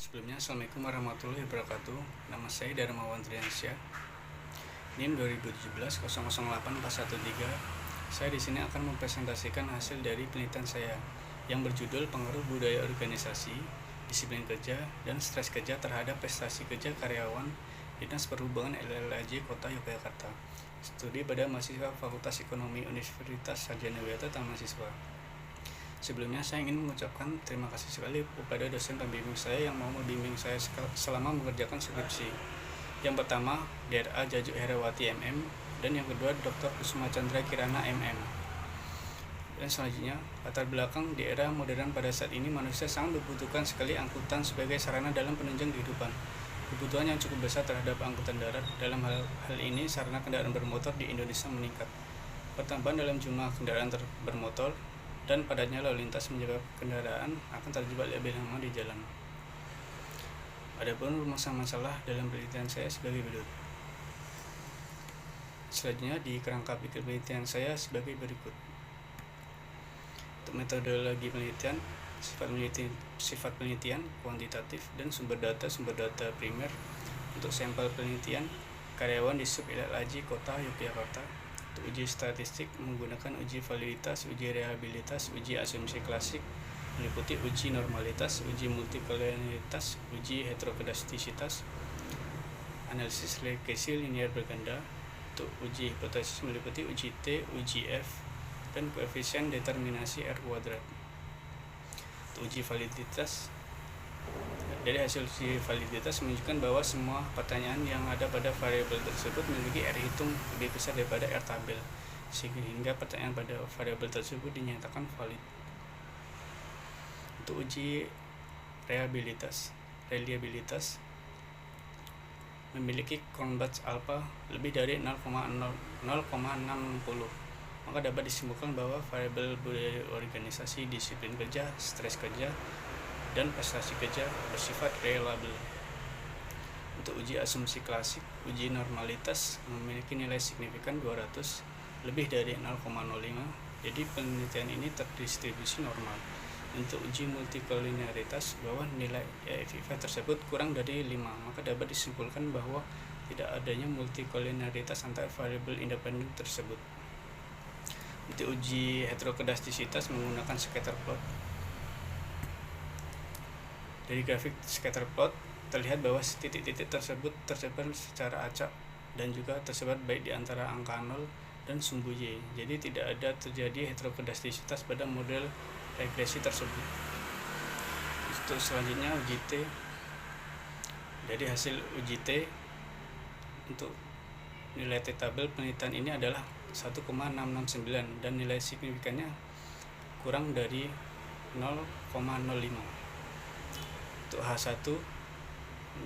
Sebelumnya, Assalamualaikum warahmatullahi wabarakatuh. Nama saya Darmawan Triansyah, NIM 2017-008-413. Saya di sini akan mempresentasikan hasil dari penelitian saya yang berjudul Pengaruh Budaya Organisasi, Disiplin Kerja, dan Stres Kerja terhadap Prestasi Kerja Karyawan Dinas Perhubungan LLAJ Kota Yogyakarta. Studi pada mahasiswa Fakultas Ekonomi Universitas Sarjana Wiyata Mahasiswa. Sebelumnya saya ingin mengucapkan terima kasih sekali kepada dosen pembimbing saya yang mau membimbing saya selama mengerjakan skripsi. Yang pertama, Dra. Jajuk Herawati MM, dan yang kedua Dr. Kusuma Chandra Kirana MM. Dan selanjutnya, latar belakang di era modern pada saat ini manusia sangat membutuhkan sekali angkutan sebagai sarana dalam penunjang kehidupan. Kebutuhan yang cukup besar terhadap angkutan darat. Dalam hal ini, sarana kendaraan bermotor di Indonesia meningkat. Pertambahan dalam jumlah kendaraan bermotor dan padatnya lalu lintas menyebabkan kendaraan akan terjebak lebih lama di jalan. Adapun masalah dalam penelitian saya sebagai berikut. Selanjutnya di kerangka pikir penelitian saya sebagai berikut. Untuk metodologi penelitian, sifat penelitian kuantitatif dan sumber data primer. Untuk sampel penelitian, karyawan di sub LLAJ Kota Yogyakarta. Untuk uji statistik menggunakan uji validitas, uji reliabilitas, uji asumsi klasik, meliputi uji normalitas, uji multikolonialitas, uji heterokedastisitas, analisis regresi linear berganda. Untuk uji hipotesis meliputi uji T, uji F, dan koefisien determinasi R kuadrat. Untuk uji validitas, dari hasil uji validitas menunjukkan bahwa semua pertanyaan yang ada pada variabel tersebut memiliki R hitung lebih besar daripada R tabel, sehingga pertanyaan pada variabel tersebut dinyatakan valid. Untuk uji reliabilitas memiliki Cronbach alpha lebih dari 0,60, maka dapat disimpulkan bahwa variabel budaya organisasi, disiplin kerja, stres kerja, dan prestasi kerja bersifat reliable. Untuk uji asumsi klasik, uji normalitas memiliki nilai signifikan 200 lebih dari 0,05, jadi penelitian ini terdistribusi normal. Untuk uji multikoliniaritas, bahwa nilai EFIFA tersebut kurang dari 5, maka dapat disimpulkan bahwa tidak adanya multikoliniaritas antara variabel independen tersebut. Untuk uji heterokedastisitas menggunakan scatter plot. Dari grafik scatter plot terlihat bahwa titik-titik tersebut tersebar secara acak dan juga tersebar baik di antara angka 0 dan sumbu Y. Jadi tidak ada terjadi heterokedastisitas pada model regresi tersebut. Untuk selanjutnya uji T. Dari hasil uji T, untuk nilai T tabel penelitian ini adalah 1,669 dan nilai signifikannya kurang dari 0,05. Untuk H1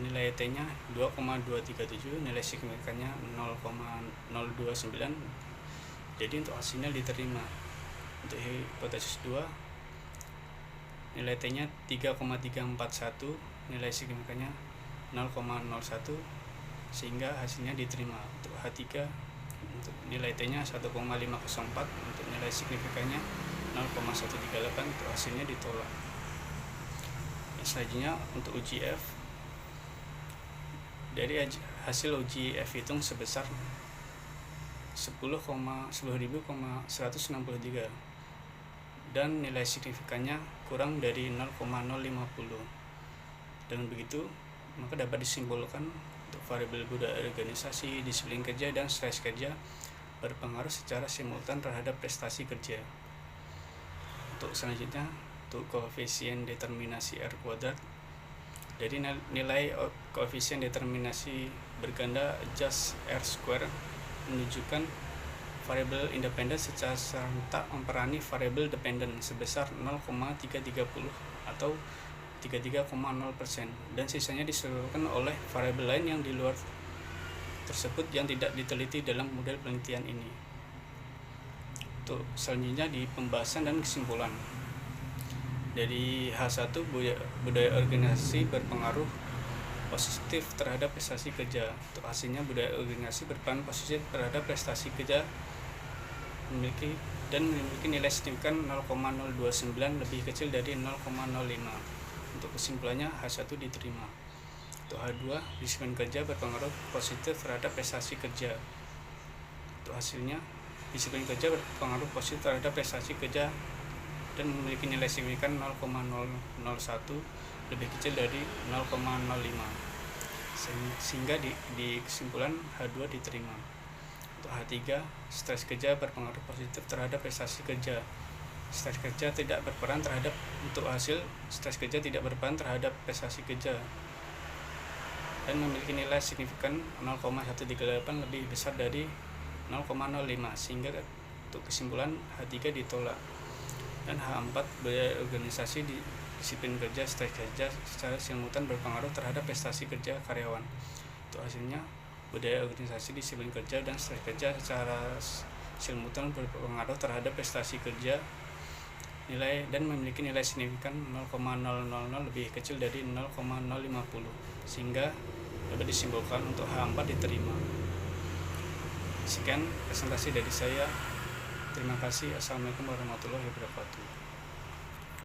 nilai T-nya 2,237, nilai signifikannya 0,029. Jadi untuk hasilnya diterima. Untuk hipotesis 2 nilai T-nya 3,341, nilai signifikannya 0,01 sehingga hasilnya diterima. Untuk H3 untuk nilai T-nya 1,504, untuk nilai signifikannya 0,138, untuk hasilnya ditolak. Selanjutnya untuk uji F, dari hasil uji F hitung sebesar 10.163 dan nilai signifikannya kurang dari 0,050. Dengan begitu, maka dapat disimpulkan untuk variabel budaya organisasi, disiplin kerja, dan stres kerja berpengaruh secara simultan terhadap prestasi kerja. Untuk selanjutnya, untuk koefisien determinasi R kuadrat, dari nilai koefisien determinasi berganda adjust R square menunjukkan variabel independen secara serentak memperani variabel dependen sebesar 0,330 atau 33,0%, dan sisanya diseluruhkan oleh variabel lain yang di luar tersebut yang tidak diteliti dalam model penelitian ini. Untuk selanjutnya di pembahasan dan kesimpulan. Dari H1, budaya organisasi berpengaruh positif terhadap prestasi kerja. Untuk hasilnya, budaya organisasi berperan positif terhadap prestasi kerja memiliki nilai signifikan 0,029 lebih kecil dari 0,05. Untuk kesimpulannya, H1 diterima. Untuk H2, disiplin kerja berpengaruh positif terhadap prestasi kerja. Untuk hasilnya, disiplin kerja berpengaruh positif terhadap prestasi kerja dan memiliki nilai signifikan 0,001 lebih kecil dari 0,05, sehingga di kesimpulan H2 diterima. Untuk H3, stres kerja berpengaruh positif terhadap prestasi kerja. Stres kerja tidak berperan terhadap untuk hasil stres kerja tidak berperan terhadap prestasi kerja dan memiliki nilai signifikan 0,138 lebih besar dari 0,05, sehingga untuk kesimpulan H3 ditolak. Dan H4, budaya organisasi di disiplin kerja, stres kerja secara simultan berpengaruh terhadap prestasi kerja karyawan. Untuk hasilnya, budaya organisasi, disiplin kerja, dan stres kerja secara simultan berpengaruh terhadap prestasi kerja nilai dan memiliki nilai signifikan 0,000 lebih kecil dari 0,050, sehingga dapat disimpulkan untuk H4 diterima. Sekian presentasi dari saya. Terima kasih. Assalamualaikum warahmatullahi wabarakatuh.